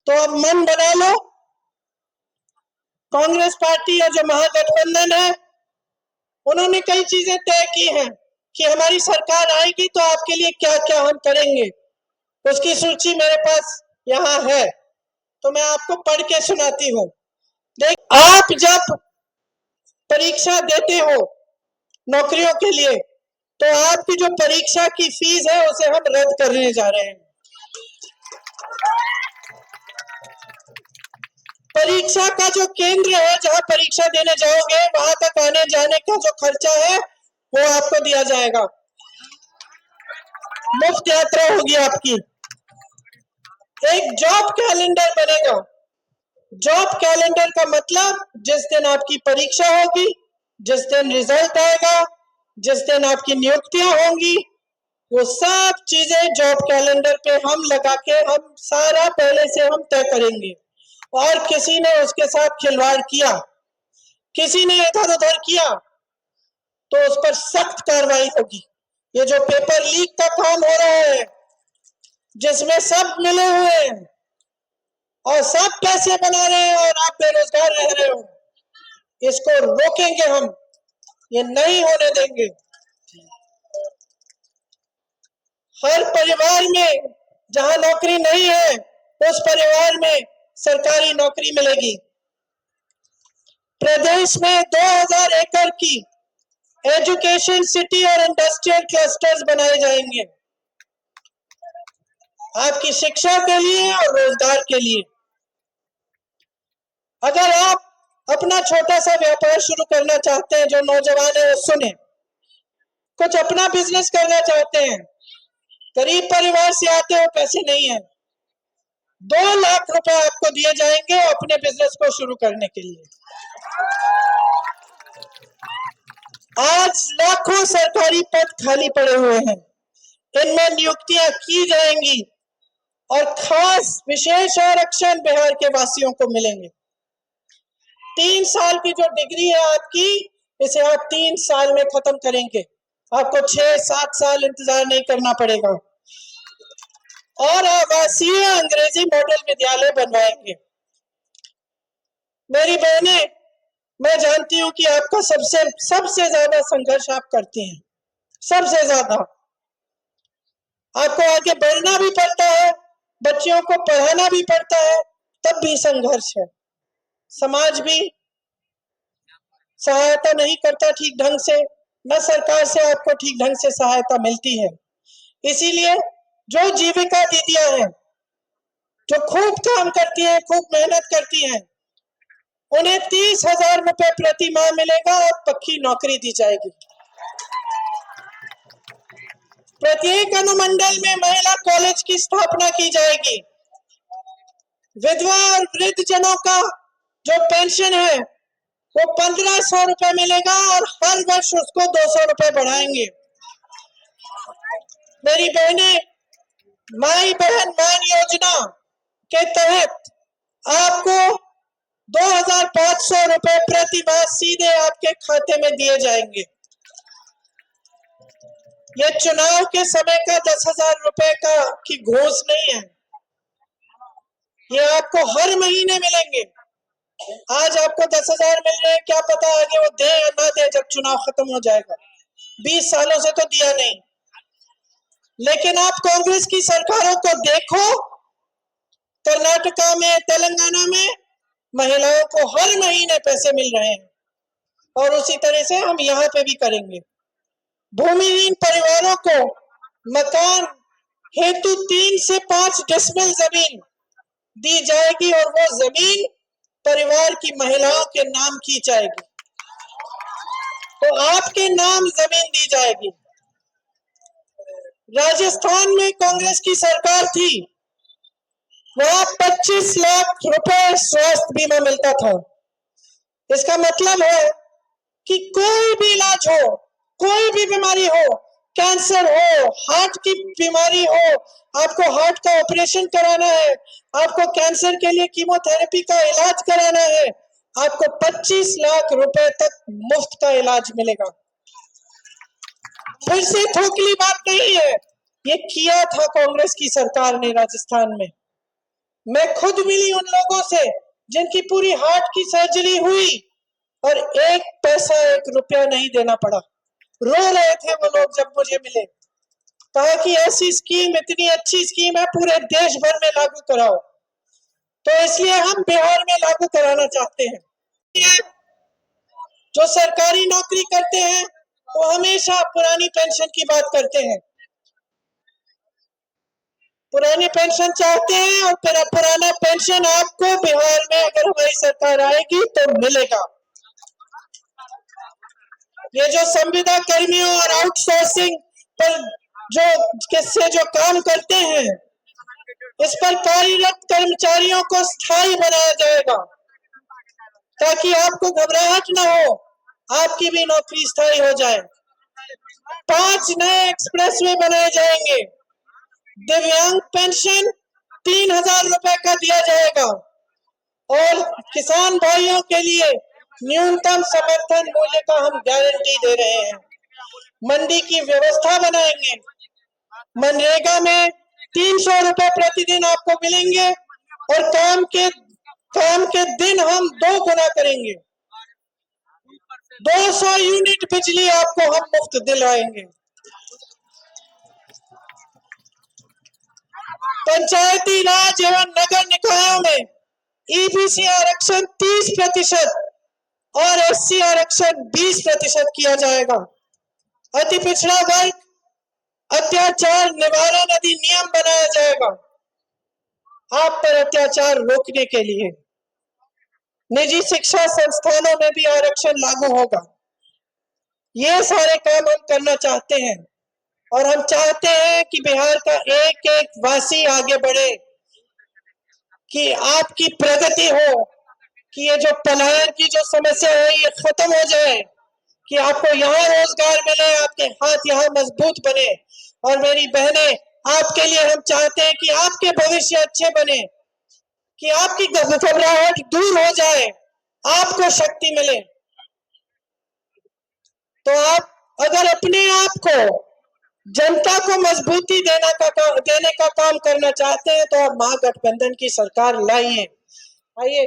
तो अब मन बना लो, कांग्रेस पार्टी और जो महागठबंधन है उन्होंने कई चीजें तय की हैं कि हमारी सरकार आएगी तो आपके लिए क्या क्या हम करेंगे। उसकी सूची मेरे पास यहाँ है, तो मैं आपको पढ़ के सुनाती हूँ। देख, आप जब परीक्षा देते हो नौकरियों के लिए तो आपकी जो परीक्षा की फीस है उसे हम रद्द करने जा रहे हैं। परीक्षा का जो केंद्र है जहां परीक्षा देने जाओगे वहां तक आने जाने का जो खर्चा है वो आपको दिया जाएगा, मुफ्त यात्रा होगी आपकी। एक जॉब कैलेंडर बनेगा। जॉब कैलेंडर का मतलब जिस दिन आपकी परीक्षा होगी, जिस दिन रिजल्ट आएगा, जिस दिन आपकी नियुक्तियां होंगी, वो सब चीजें जॉब कैलेंडर पे हम लगा के हम सारा पहले से हम तय करेंगे। और किसी ने उसके साथ खिलवाड़ किया, किसी ने इधर उधर किया तो उस पर सख्त कार्रवाई होगी। ये जो पेपर लीक का काम हो रहा है जिसमें सब मिले हुए हैं और सब पैसे बना रहे हैं और आप बेरोजगार रह रहे हो, इसको रोकेंगे हम, ये नहीं होने देंगे। हर परिवार में जहां नौकरी नहीं है उस परिवार में सरकारी नौकरी मिलेगी। प्रदेश में 2000 एकड़ की एजुकेशन सिटी और इंडस्ट्रियल क्लस्टर्स बनाए जाएंगे आपकी शिक्षा के लिए और रोजगार के लिए। अगर आप अपना छोटा सा व्यापार शुरू करना चाहते हैं, जो नौजवान है वो सुने, कुछ अपना बिजनेस करना चाहते हैं, गरीब परिवार से आते हो, पैसे नहीं है, 2 लाख रुपए आपको दिए जाएंगे अपने बिजनेस को शुरू करने के लिए। आज लाखों सरकारी पद खाली पड़े हुए हैं, इनमें नियुक्तियां की जाएंगी और खास विशेष आरक्षण बिहार के वासियों को मिलेंगे। 3 साल की जो डिग्री है आपकी, इसे आप 3 साल में खत्म करेंगे, आपको 6-7 साल इंतजार नहीं करना पड़ेगा। और आवासीय अंग्रेजी मॉडल विद्यालय बनवाएंगे। मेरी बहनें, मैं जानती हूं कि आपका सबसे ज्यादा संघर्ष आप करती हैं, सबसे ज्यादा आपको आगे बढ़ना भी पड़ता है, बच्चियों को पढ़ाना भी पड़ता है, तब भी संघर्ष है। समाज भी सहायता नहीं करता ठीक ढंग से, न सरकार से आपको ठीक ढंग से सहायता मिलती है। इसीलिए जो जीविका दीदियां हैं, जो खूब काम करती हैं, खूब मेहनत करती हैं, उन्हें 30,000 रुपए प्रति माह मिलेगा और पक्की नौकरी दी जाएगी। प्रत्येक अनुमंडल में महिला कॉलेज की स्थापना की जाएगी। विधवा और वृद्ध जनों का जो पेंशन है वो 1500 रुपए मिलेगा और हर वर्ष उसको 200 रुपए बढ़ाएंगे। मेरी बहनें, माई बहन मान योजना के तहत आपको 2500 रुपए प्रति माह सीधे आपके खाते में दिए जाएंगे। ये चुनाव के समय का 10,000 रुपए का की घूस नहीं है, ये आपको हर महीने मिलेंगे। आज आपको 10,000 मिल रहे हैं, क्या पता आगे वो दे या ना दे जब चुनाव खत्म हो जाएगा। 20 सालों से तो दिया नहीं। लेकिन आप कांग्रेस की सरकारों को देखो, कर्नाटका में, तेलंगाना में महिलाओं को हर महीने पैसे मिल रहे हैं और उसी तरह से हम यहाँ पे भी करेंगे। भूमिहीन परिवारों को मकान हेतु 3 से 5 डेसिमल जमीन दी जाएगी और वो जमीन परिवार की महिलाओं के नाम की जाएगी, तो आपके नाम जमीन दी जाएगी। राजस्थान में कांग्रेस की सरकार थी, वहां 25 लाख रुपए स्वास्थ्य बीमा मिलता था। इसका मतलब है कि कोई भी इलाज हो, कोई भी बीमारी हो, कैंसर हो, हार्ट की बीमारी हो, आपको हार्ट का ऑपरेशन कराना है, आपको कैंसर के लिए कीमोथेरेपी का इलाज कराना है, आपको 25 लाख रुपए तक मुफ्त का इलाज मिलेगा। फिर से थोकली बात नहीं है, ये किया था कांग्रेस की सरकार ने राजस्थान में। मैं खुद मिली उन लोगों से जिनकी पूरी हार्ट की सर्जरी हुई और 1 पैसा 1 रुपया नहीं देना पड़ा। रो रहे थे वो लोग जब मुझे मिले। कहा कि ऐसी स्कीम, इतनी अच्छी स्कीम है, पूरे देश भर में लागू कराओ। तो इसलिए हम बिहार में लागू कराना चाहते हैं। जो सरकारी नौकरी करते हैं वो हमेशा पुरानी पेंशन की बात करते हैं, पुरानी पेंशन चाहते हैं, और फिर पुराना पेंशन आपको बिहार में अगर हमारी सरकार आएगी तो मिलेगा। ये जो संविदा कर्मियों और आउटसोर्सिंग पर जो किससे जो काम करते हैं, इस पर कार्यरत कर्मचारियों को स्थायी बनाया जाएगा ताकि आपको घबराहट न हो, आपकी भी नौकरी स्थायी हो जाए। 5 नए एक्सप्रेसवे बनाए जाएंगे। दिव्यांग पेंशन 3,000 रुपए का दिया जाएगा और किसान भाइयों के लिए न्यूनतम समर्थन मूल्य का हम गारंटी दे रहे हैं। मंडी की व्यवस्था बनाएंगे। मनरेगा में 300 रुपए प्रतिदिन आपको मिलेंगे और काम के दिन हम 2 गुना करेंगे। 200 यूनिट बिजली आपको हम मुफ्त दिलाएंगे। पंचायती राज एवं नगर निकायों में ईबीसी आरक्षण 30% और एससी आरक्षण 20% किया जाएगा। अति पिछड़ा वर्ग अत्याचार निवारण अधिनियम बनाया जाएगा आप पर अत्याचार रोकने के लिए। निजी शिक्षा संस्थानों में भी आरक्षण लागू होगा। ये सारे काम हम करना चाहते हैं और हम चाहते हैं कि बिहार का एक एक वासी आगे बढ़े, कि आपकी प्रगति हो, कि ये जो पलायन की जो समस्या है ये खत्म हो जाए, कि आपको यहाँ रोजगार मिले, आपके हाथ यहाँ मजबूत बने। और मेरी बहनें, आपके लिए हम चाहते हैं कि आपके भविष्य अच्छे बने, कि आपकी घबराहट दूर हो जाए, आपको शक्ति मिले। तो आप अगर अपने आप को, जनता को मजबूती देने का काम करना चाहते हैं तो आप महागठबंधन की सरकार लाइए। आइए।